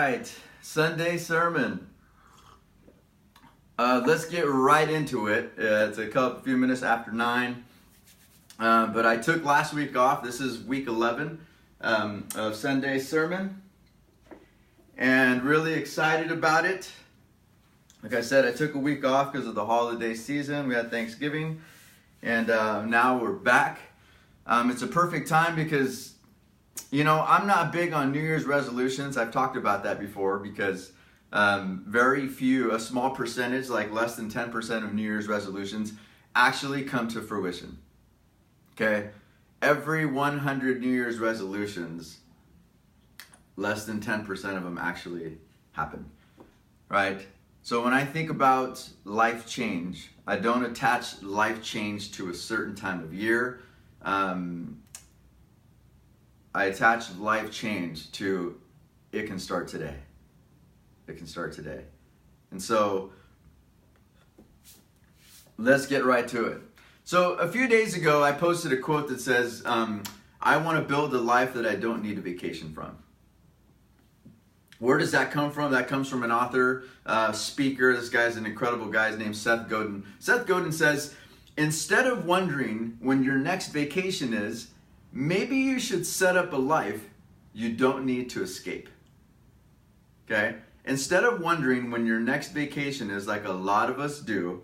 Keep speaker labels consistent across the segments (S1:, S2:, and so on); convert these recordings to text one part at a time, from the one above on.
S1: right, Sunday sermon. Let's get right into it. It's a few minutes after 9. But I took last week off. This is week 11 of Sunday sermon. And really excited about it. Like I said, I took a week off because of the holiday season. We had Thanksgiving. And now we're back. It's a perfect time because, you know, I'm not big on New Year's resolutions. I've talked about that before because very few, a small percentage, like less than 10% of New Year's resolutions actually come to fruition. Okay? Every 100 New Year's resolutions, less than 10% of them actually happen. Right? So when I think about life change, I don't attach life change to a certain time of year. I attach life change to it can start today. It can start today. And so let's get right to it. So a few days ago, I posted a quote that says, I want to build a life that I don't need a vacation from. Where does that come from? That comes from an author, speaker. This guy's an incredible guy. His name's Seth Godin. Seth Godin says, instead of wondering when your next vacation is, maybe you should set up a life you don't need to escape. Okay? Instead of wondering when your next vacation is, like a lot of us do,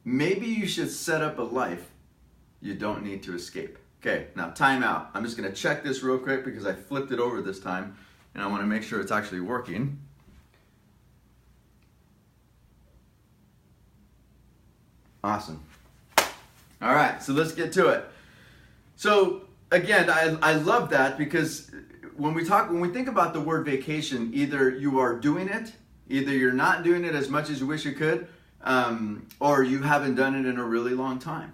S1: maybe you should set up a life you don't need to escape. Okay, now time out. I'm just going to check this real quick because I flipped it over this time and I want to make sure it's actually working. Awesome. All right, so let's get to it. So again, I love that because when we think about the word vacation, either you are doing it, either you're not doing it as much as you wish you could, or you haven't done it in a really long time.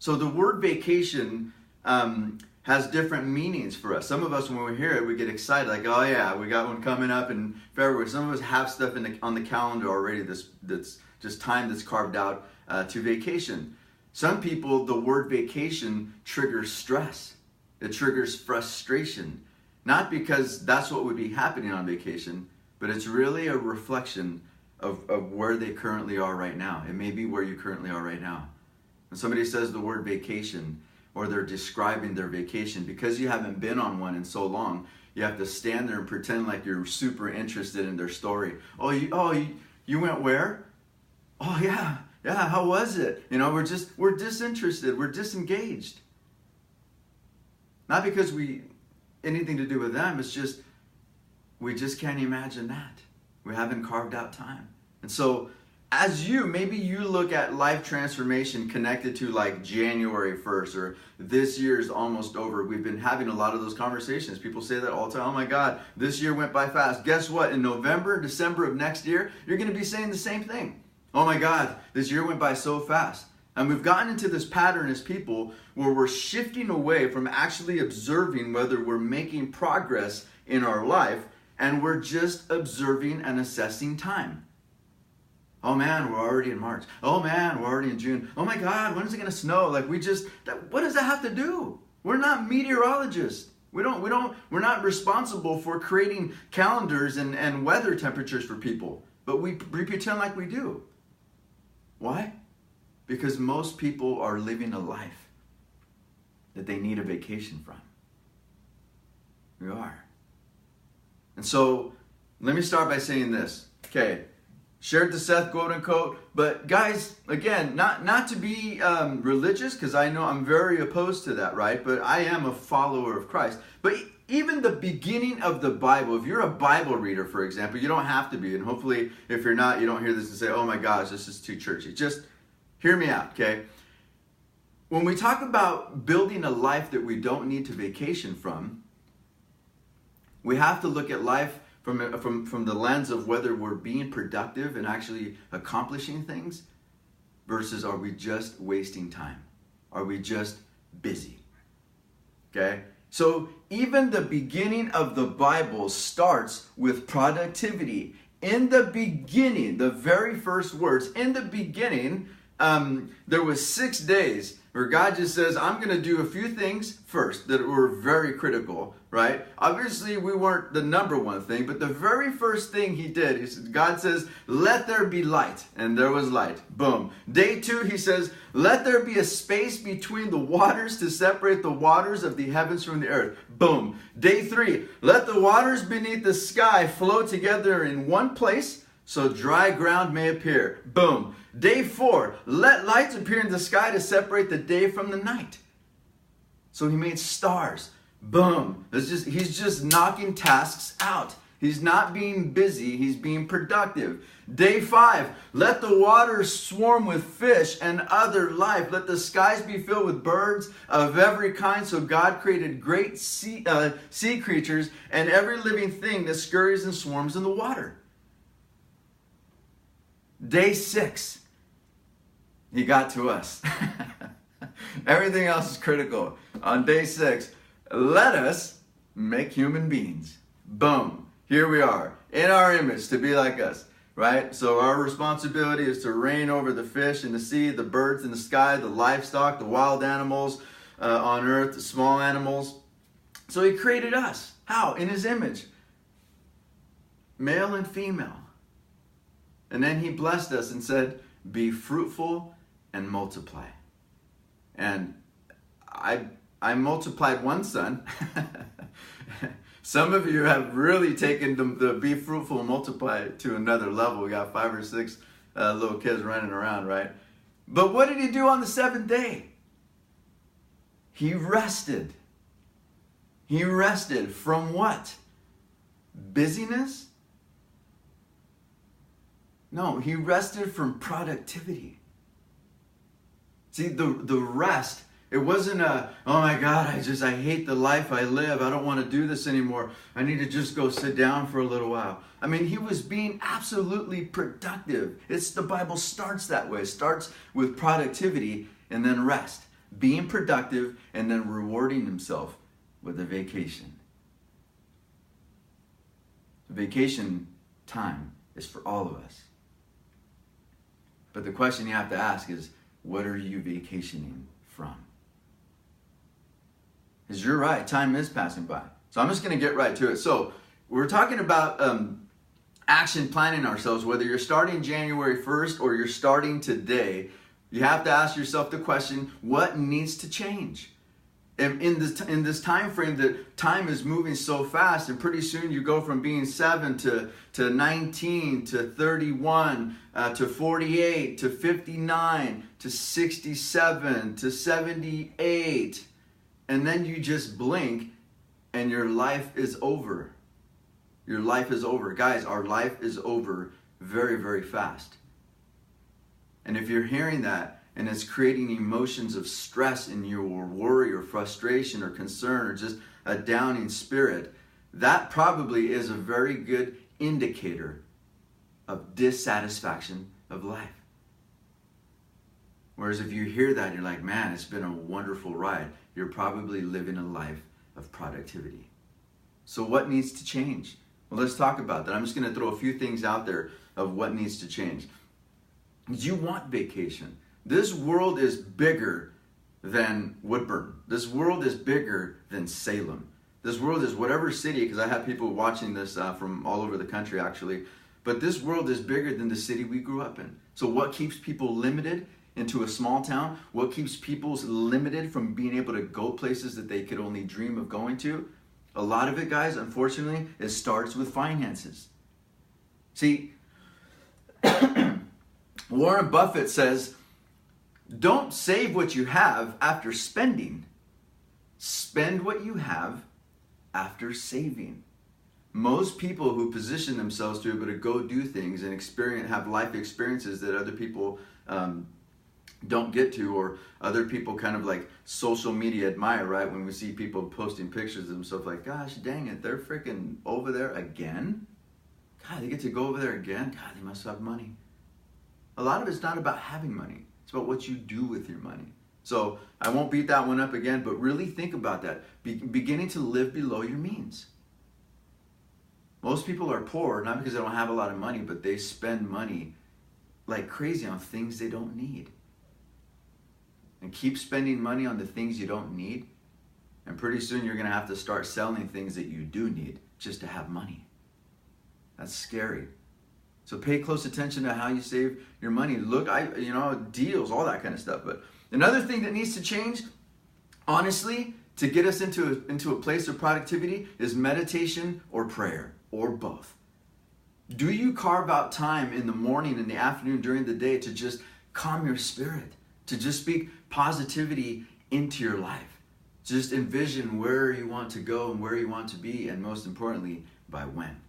S1: So the word vacation has different meanings for us. Some of us, when we hear it, we get excited, like, oh yeah, we got one coming up in February. Some of us have stuff on the calendar already that's just time that's carved out to vacation. Some people, the word vacation triggers stress. It triggers frustration. Not because that's what would be happening on vacation, but it's really a reflection of where they currently are right now. It may be where you currently are right now. When somebody says the word vacation, or they're describing their vacation, because you haven't been on one in so long, you have to stand there and pretend like you're super interested in their story. You went where? Oh yeah, how was it? You know, we're disinterested, we're disengaged. Not because anything to do with them, it's just, we just can't imagine that. We haven't carved out time. And so, maybe you look at life transformation connected to like January 1st, or this year is almost over. We've been having a lot of those conversations. People say that all the time. Oh my God, this year went by fast. Guess what? In November, December of next year, you're going to be saying the same thing. Oh my God, this year went by so fast. And we've gotten into this pattern as people where we're shifting away from actually observing whether we're making progress in our life, and we're just observing and assessing time. Oh man, we're already in March. Oh man, we're already in June. Oh my God, when is it going to snow? Like what does that have to do? We're not meteorologists. We're not responsible for creating calendars and weather temperatures for people, but we pretend like we do. Why? Because most people are living a life that they need a vacation from. We are. And so, let me start by saying this. Okay, shared the Seth Godin quote, but guys, again, not to be religious, because I know I'm very opposed to that, right? But I am a follower of Christ. But even the beginning of the Bible, if you're a Bible reader, for example, you don't have to be, and hopefully if you're not, you don't hear this and say, oh my gosh, this is too churchy. Just hear me out, okay? When we talk about building a life that we don't need to vacation from, we have to look at life from the lens of whether we're being productive and actually accomplishing things versus are we just wasting time? Are we just busy? Okay? So even the beginning of the Bible starts with productivity. In the beginning, the very first words, in the beginning, there was 6 days where God just says, I'm going to do a few things first that were very critical, right? Obviously, we weren't the number one thing, but the very first thing he did, God says, let there be light. And there was light. Boom. Day 2, he says, let there be a space between the waters to separate the waters of the heavens from the earth. Boom. Day 3, let the waters beneath the sky flow together in one place, so dry ground may appear. Boom. Day 4, let lights appear in the sky to separate the day from the night. So he made stars. Boom. He's just knocking tasks out. He's not being busy, he's being productive. Day 5, let the waters swarm with fish and other life. Let the skies be filled with birds of every kind. So God created great sea creatures and every living thing that scurries and swarms in the water. Day 6, he got to us. Everything else is critical. On day 6, let us make human beings. Boom. Here we are, in our image, to be like us, right? So our responsibility is to reign over the fish in the sea, the birds in the sky, the livestock, the wild animals on earth, the small animals. So he created us. How? In his image. Male and female. And then he blessed us and said, be fruitful and multiply. And I multiplied one son. Some of you have really taken the be fruitful and multiply to another level. We got 5 or 6 little kids running around, right? But what did he do on the 7th day? He rested. He rested from what? Busyness? No, he rested from productivity. See, the rest, it wasn't a, oh my God, I hate the life I live. I don't want to do this anymore. I need to just go sit down for a little while. I mean, he was being absolutely productive. The Bible starts that way. It starts with productivity and then rest. Being productive and then rewarding himself with a vacation. Vacation time is for all of us. But the question you have to ask is, what are you vacationing from? Because you're right, time is passing by. So I'm just going to get right to it. So we're talking about action planning ourselves. Whether you're starting January 1st or you're starting today, you have to ask yourself the question, what needs to change? In this time frame, that time is moving so fast, and pretty soon you go from being 7 to 19 to 31 to 48 to 59 to 67 to 78, and then you just blink and your life is over. Your life is over. Guys, our life is over very, very fast. And if you're hearing that, and it's creating emotions of stress in you, or worry, or frustration, or concern, or just a downing spirit, that probably is a very good indicator of dissatisfaction of life. Whereas if you hear that, you're like, man, it's been a wonderful ride. You're probably living a life of productivity. So what needs to change? Well, let's talk about that. I'm just going to throw a few things out there of what needs to change. You want vacation. This world is bigger than Woodburn. This world is bigger than Salem. This world is whatever city, because I have people watching this from all over the country actually, but this world is bigger than the city we grew up in. So what keeps people limited into a small town? What keeps people limited from being able to go places that they could only dream of going to? A lot of it, guys, unfortunately, it starts with finances. See, Warren Buffett says, don't save what you have after spending. Spend what you have after saving. Most people who position themselves to be able to go do things and have life experiences that other people don't get to, or other people kind of like social media admire, right? When we see people posting pictures of themselves like, gosh, dang it, they're freaking over there again? God, they get to go over there again? God, they must have money. A lot of it's not about having money. It's about what you do with your money. So I won't beat that one up again, but really think about that. Beginning to live below your means. Most people are poor, not because they don't have a lot of money, but they spend money like crazy on things they don't need. and keep spending money on the things you don't need, and pretty soon you're going to have to start selling things that you do need just to have money. That's scary. So pay close attention to how you save your money. Look, deals, all that kind of stuff. But another thing that needs to change, honestly, to get us into a place of productivity is meditation or prayer, or both. Do you carve out time in the morning, in the afternoon, during the day to just calm your spirit, to just speak positivity into your life? Just envision where you want to go and where you want to be, and most importantly, by when.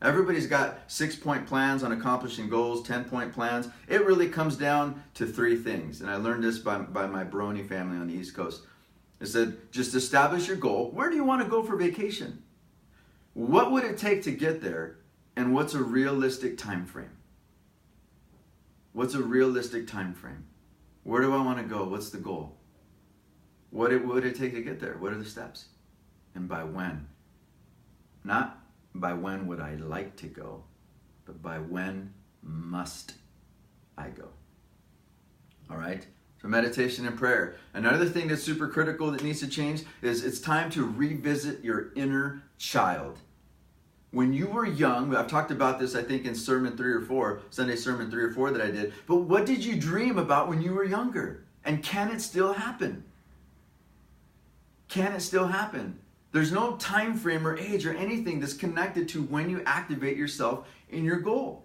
S1: Everybody's got 6-point plans on accomplishing goals, 10-point plans. It really comes down to 3 things. And I learned this by my Brony family on the East Coast. It said, just establish your goal. Where do you want to go for vacation? What would it take to get there? And what's a realistic time frame? What's a realistic time frame? Where do I want to go? What's the goal? What would it take to get there? What are the steps? And by when? Not by when would I like to go, but by when must I go? All right? So meditation and prayer. Another thing that's super critical that needs to change is it's time to revisit your inner child. When you were young, I've talked about this, I think, in sermon 3 or 4, Sunday sermon 3 or 4 that I did, but what did you dream about when you were younger? And can it still happen? Can it still happen? There's no time frame or age or anything that's connected to when you activate yourself in your goal.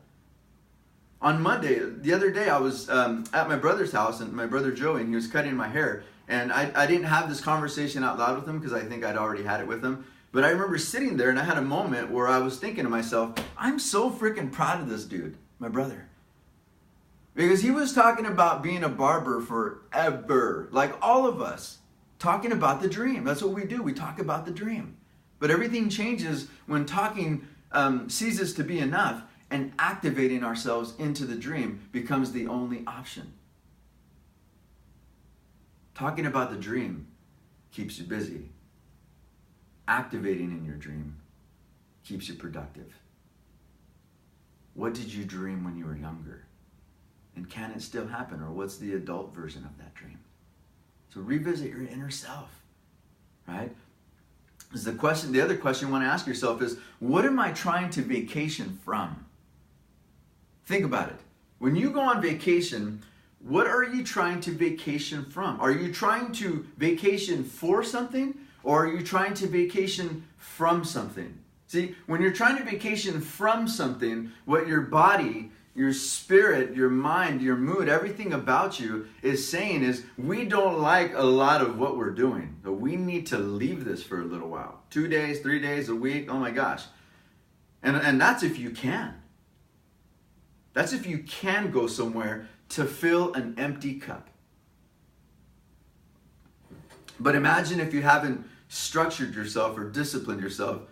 S1: On Monday, the other day, I was at my brother's house, and my brother Joey, and he was cutting my hair. And I didn't have this conversation out loud with him because I think I'd already had it with him. But I remember sitting there, and I had a moment where I was thinking to myself, I'm so freaking proud of this dude, my brother. Because he was talking about being a barber forever, like all of us. Talking about the dream. That's what we do. We talk about the dream. But everything changes when talking ceases to be enough, and activating ourselves into the dream becomes the only option. Talking about the dream keeps you busy. Activating in your dream keeps you productive. What did you dream when you were younger? And can it still happen? Or what's the adult version of that dream? So revisit your inner self, right? Is the other question you want to ask yourself is, what am I trying to vacation from? Think about it. When you go on vacation, what are you trying to vacation from? Are you trying to vacation for something, or are you trying to vacation from something? See, when you're trying to vacation from something, what your body, your spirit, your mind, your mood, everything about you is saying is, we don't like a lot of what we're doing. So we need to leave this for a little while. 2 days, 3 days, a week, oh my gosh. And that's if you can. That's if you can go somewhere to fill an empty cup. But imagine if you haven't structured yourself or disciplined yourself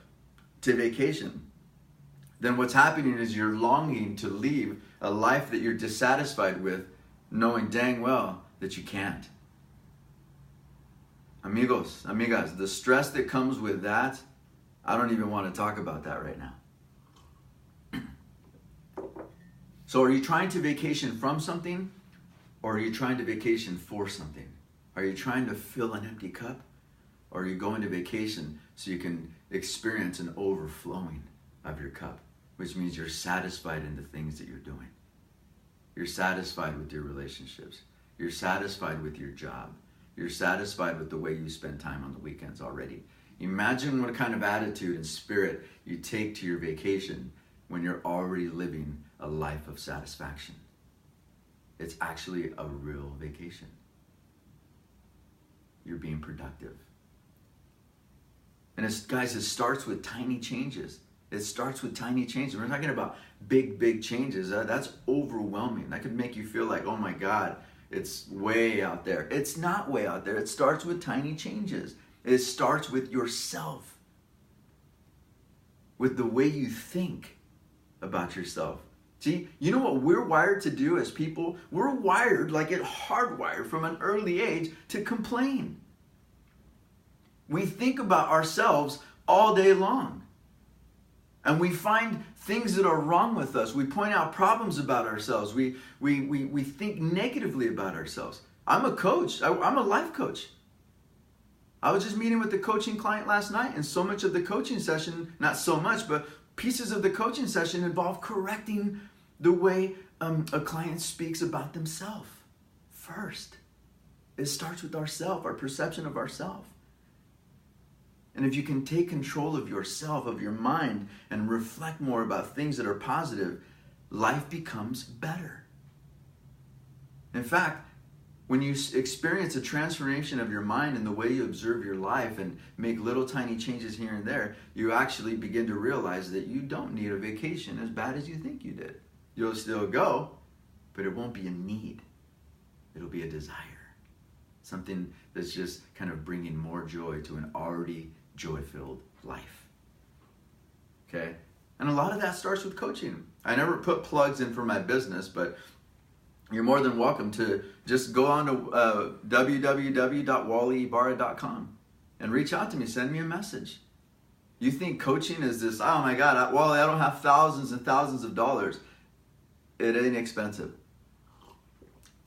S1: to vacation. Then what's happening is you're longing to leave a life that you're dissatisfied with, knowing dang well that you can't. Amigos, amigas, the stress that comes with that, I don't even want to talk about that right now. So are you trying to vacation from something, or are you trying to vacation for something? Are you trying to fill an empty cup, or are you going to vacation so you can experience an overflowing of your cup, which means you're satisfied in the things that you're doing. You're satisfied with your relationships. You're satisfied with your job. You're satisfied with the way you spend time on the weekends already. Imagine what kind of attitude and spirit you take to your vacation when you're already living a life of satisfaction. It's actually a real vacation. You're being productive. And guys, it starts with tiny changes. It starts with tiny changes. We're not talking about big changes. That's overwhelming. That could make you feel like, oh my God, it's way out there. It's not way out there. It starts with tiny changes. It starts with yourself, with the way you think about yourself. See, you know what we're wired to do as people? We're wired, like it hardwired from an early age, to complain. We think about ourselves all day long. And we find things that are wrong with us. We point out problems about ourselves. We think negatively about ourselves. I'm a coach. I'm a life coach. I was just meeting with the coaching client last night, and so much of the coaching session, not so much, but pieces of the coaching session involve correcting the way a client speaks about themselves first. It starts with ourselves, our perception of ourselves. And if you can take control of yourself, of your mind, and reflect more about things that are positive, life becomes better. In fact, when you experience a transformation of your mind and the way you observe your life and make little tiny changes here and there, you actually begin to realize that you don't need a vacation as bad as you think you did. You'll still go, but it won't be a need. It'll be a desire. Something that's just kind of bringing more joy to an already joy-filled life. Okay? And a lot of that starts with coaching. I never put plugs in for my business, but you're more than welcome to just go on to www.wallyybarra.com and reach out to me. Send me a message. You think coaching is this, oh my God, Wally, I don't have thousands and thousands of dollars. It ain't expensive.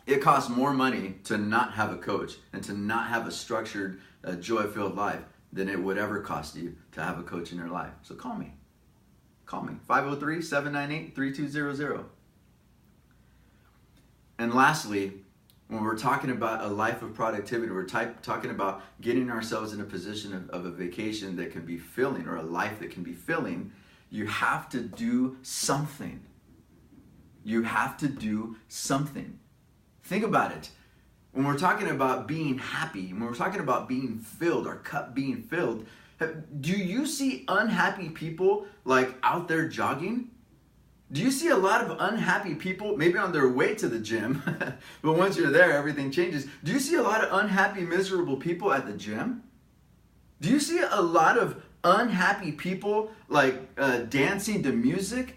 S1: It costs more money to not have a coach and to not have a structured, joy-filled life than it would ever cost you to have a coach in your life. So call me. Call me. 503-798-3200. And lastly, when we're talking about a life of productivity, we're talking about getting ourselves in a position of a vacation that can be filling, or a life that can be filling, you have to do something. You have to do something. Think about it. When we're talking about being happy, when we're talking about being filled, our cup being filled, do you see unhappy people like out there jogging? Do you see a lot of unhappy people, maybe on their way to the gym, but once you're there, everything changes. Do you see a lot of unhappy, miserable people at the gym? Do you see a lot of unhappy people like dancing to music,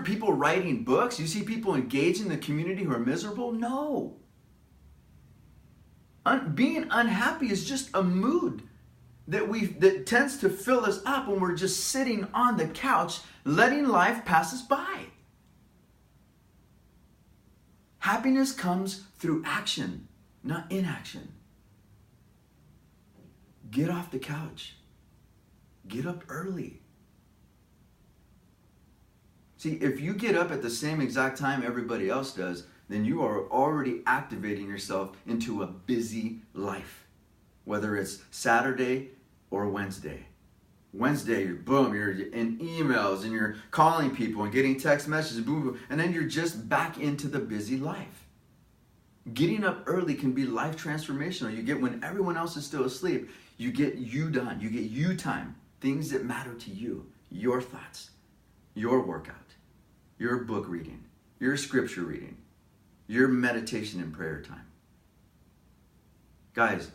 S1: people writing books? You see people engaged in the community who are miserable? No. Being unhappy is just a mood that tends to fill us up when we're just sitting on the couch, letting life pass us by. Happiness comes through action, not inaction. Get off the couch. Get up early. See, if you get up at the same exact time everybody else does, then you are already activating yourself into a busy life. Whether it's Saturday or Wednesday. Wednesday, you're in emails and you're calling people and getting text messages, boom, boom, and then you're just back into the busy life. Getting up early can be life transformational. You get, when everyone else is still asleep, you get you done. You get you time. Things that matter to you. Your thoughts. Your workout. Your book reading. Your scripture reading. Your meditation and prayer time. Guys,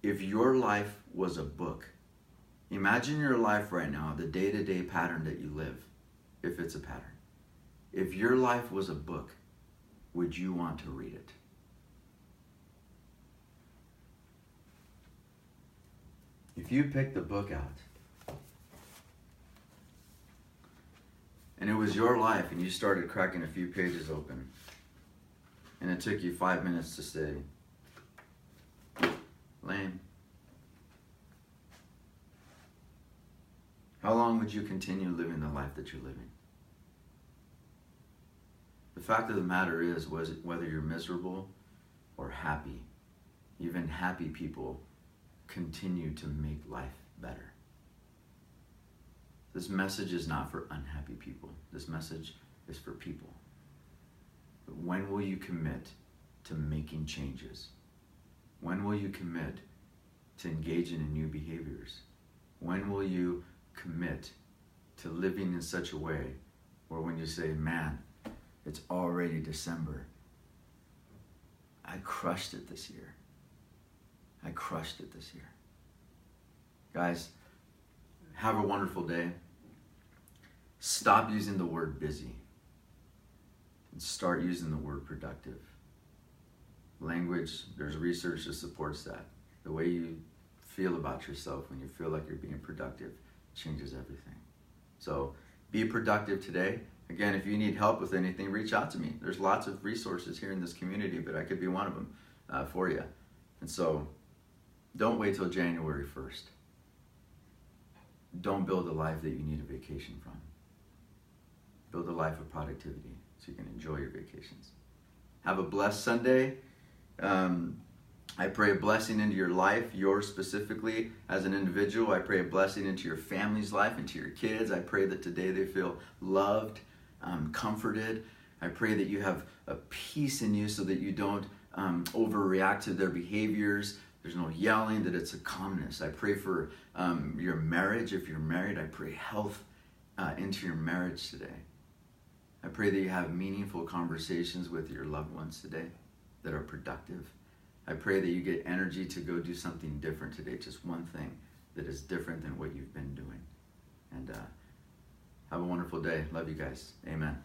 S1: if your life was a book, imagine your life right now, the day-to-day pattern that you live, if it's a pattern. If your life was a book, would you want to read it? If you picked the book out, and it was your life, and you started cracking a few pages open, and it took you 5 minutes to say, lame. How long would you continue living the life that you're living? The fact of the matter is, whether you're miserable or happy, even happy people continue to make life better. This message is not for unhappy people. This message is for people. But when will you commit to making changes? When will you commit to engaging in new behaviors? When will you commit to living in such a way where when you say, man, it's already December, I crushed it this year. I crushed it this year. Guys, have a wonderful day. Stop using the word busy and start using the word productive. Language, there's research that supports that. The way you feel about yourself when you feel like you're being productive changes everything. So be productive today Again, if you need help with anything, reach out to me. There's lots of resources here in this community, but I could be one of them for you. And so don't wait till January 1st. Don't build a life that you need a vacation from. Build a life of productivity so you can enjoy your vacations. Have a blessed Sunday. I pray a blessing into your life, yours specifically as an individual. I pray a blessing into your family's life, into your kids. I pray that today they feel loved, comforted. I pray that you have a peace in you so that you don't overreact to their behaviors. There's no yelling, that it's a calmness. I pray for your marriage. If you're married, I pray health into your marriage today. I pray that you have meaningful conversations with your loved ones today that are productive. I pray that you get energy to go do something different today, just one thing that is different than what you've been doing. And have a wonderful day. Love you guys. Amen.